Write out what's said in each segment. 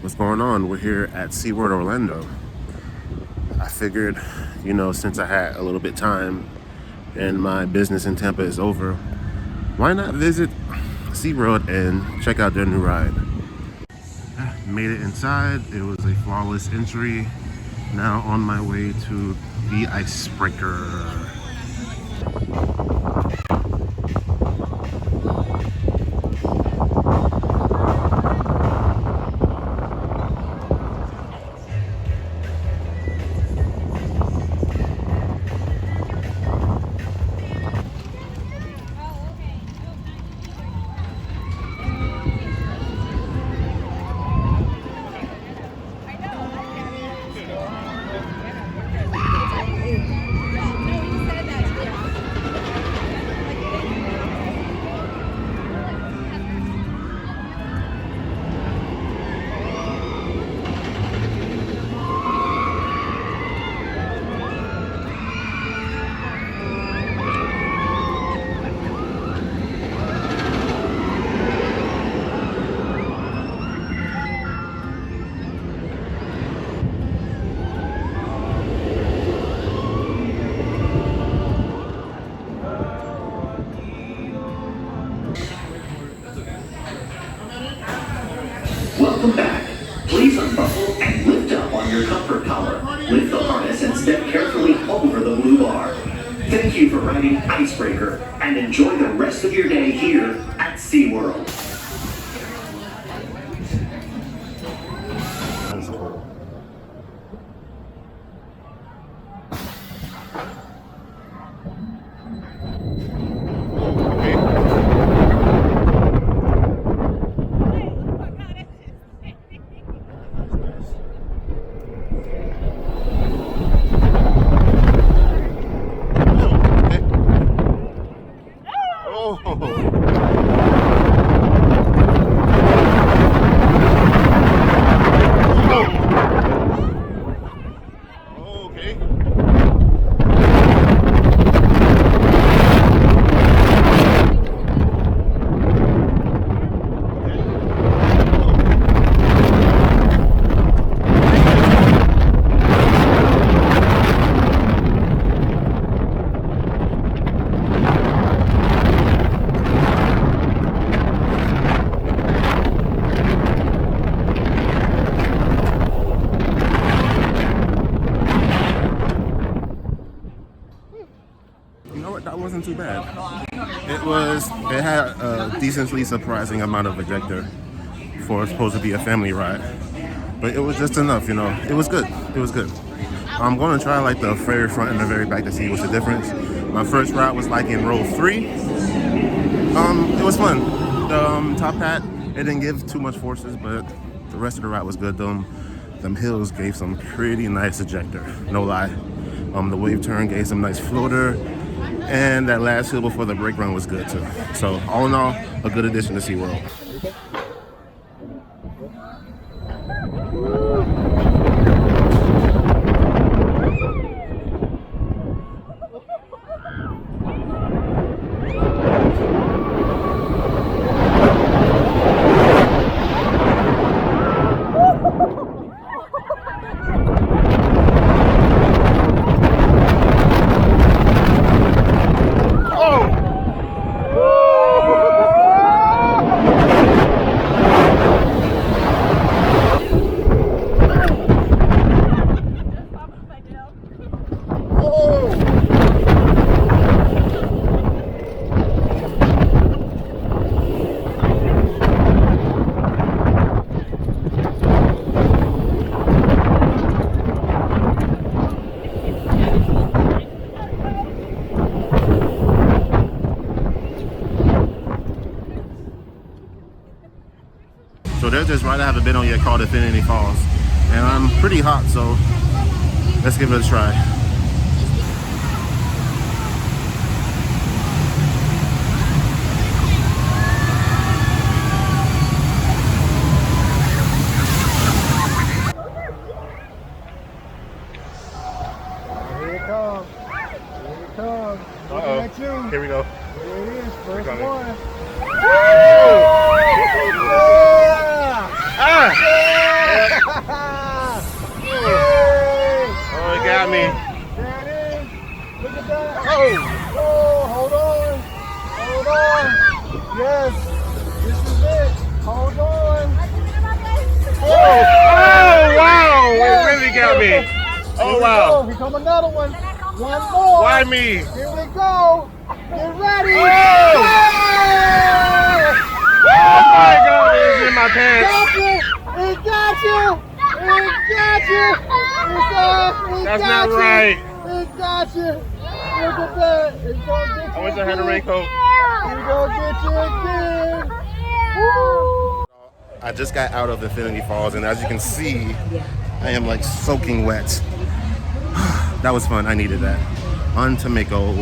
What's going on? We're here at SeaWorld Orlando. I figured, since I had a little bit time and my business in Tampa is over, why not visit SeaWorld and check out their new ride? Made it inside. It was a flawless entry. Now on my way to the icebreaker. Welcome back. Please unbuckle and lift up on your comfort collar. Lift the harness and step carefully over the blue bar. Thank you for riding Icebreaker and enjoy the rest of your day here at SeaWorld. That wasn't too bad. It had a decently surprising amount of ejector for it's supposed to be a family ride, but it was just enough. It was good. I'm going to try like the very front and the very back to see what's the difference. My first ride was like in row 3. It was fun. The top hat, it didn't give too much forces, but the rest of the ride was good. Them hills gave some pretty nice ejector, no lie. The wave turn gave some nice floater. And that last hill before the brake run was good too. So all in all, a good addition to SeaWorld. So there's this ride I haven't been on yet called Infinity Falls. And I'm pretty hot, so let's give it a try. Here it comes. Looking at you. Here we go. There it is, first coming. one. Ah! Yeah. Oh, it got me. There it is. Look at that. Oh, hold on. Hold on. Yes. This is it. Hold on. Oh, wow. It really got me. Oh, wow. Here come another one. One more. Why me? Here we go. Get ready. Oh! Oh my God, it's in my pants. It got you. It got you. That's not right. It got you. Look at that. It's gonna get you. I wish I had a raincoat. It's gonna get you again. Woo. I just got out of Infinity Falls, and as you can see, I am like soaking wet. That was fun. I needed that. On to Mako.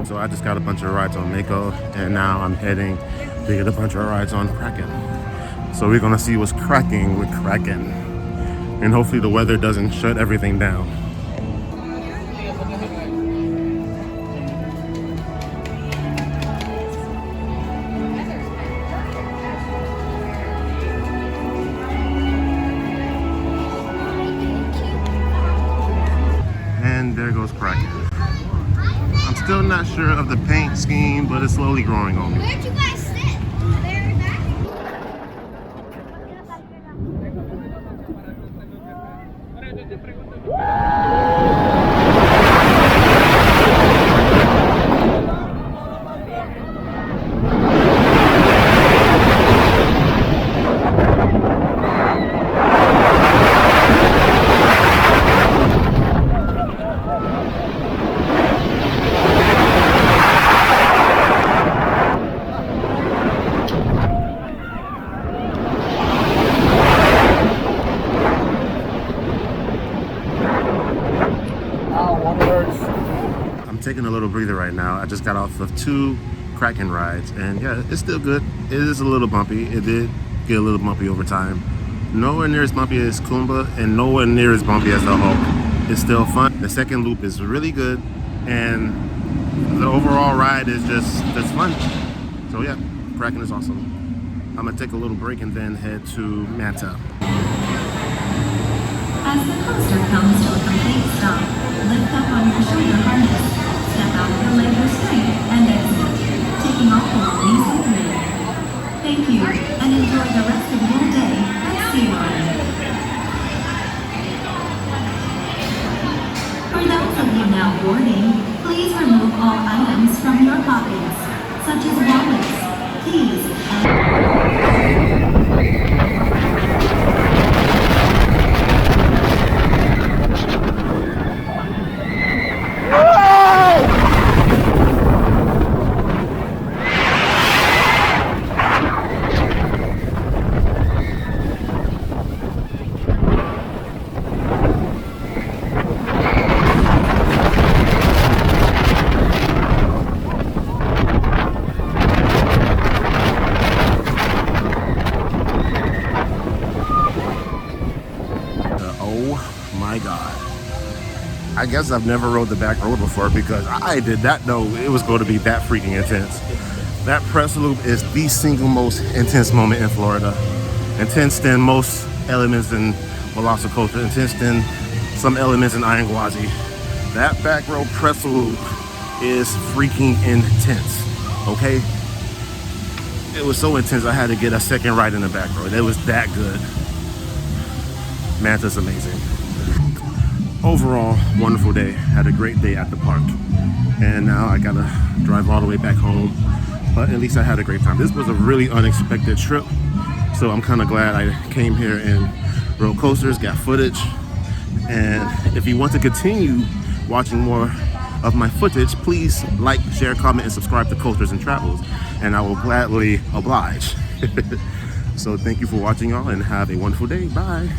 So I just got a bunch of rides on Mako, and now I'm heading to get a bunch of rides on Kraken. So we're gonna see what's cracking with Kraken, and hopefully the weather doesn't shut everything down. And there goes Kraken. I'm still not sure of the paint scheme, but it's slowly growing on me. Where'd you guys sit? There, back. I'm taking a little breather right now. I just got off of 2 Kraken rides, and yeah, it's still good. It is a little bumpy. It did get a little bumpy over time. Nowhere near as bumpy as Kumba, and nowhere near as bumpy as the Hulk. It's still fun. The second loop is really good, and the overall ride is just fun. So yeah, Kraken is awesome. I'm gonna take a little break and then head to Manta. As the coaster comes to a complete stop, lift up on your shoulder harness, step out of the leg restraint, and exit, taking all belongings with you. Thank you, and enjoy the rest of your day at SeaWorld. For those of you now boarding, please remove all items from your pockets, such as wallets, keys, and... Oh my God. I guess I've never rode the back road before, because I did not know it was going to be that freaking intense. That press loop is the single most intense moment in Florida. Intense than most elements in Velocicoaster, intense than some elements in Iron Gwazi. That back road press loop is freaking intense, okay? It was so intense I had to get a second ride in the back road. It was that good. Manta's amazing. Overall, wonderful day. Had a great day at the park. And now I gotta drive all the way back home. But at least I had a great time. This was a really unexpected trip. So I'm kind of glad I came here and rode coasters, got footage. And if you want to continue watching more of my footage, please like, share, comment, and subscribe to Coasters and Travels, and I will gladly oblige. So thank you for watching, y'all, and have a wonderful day. Bye.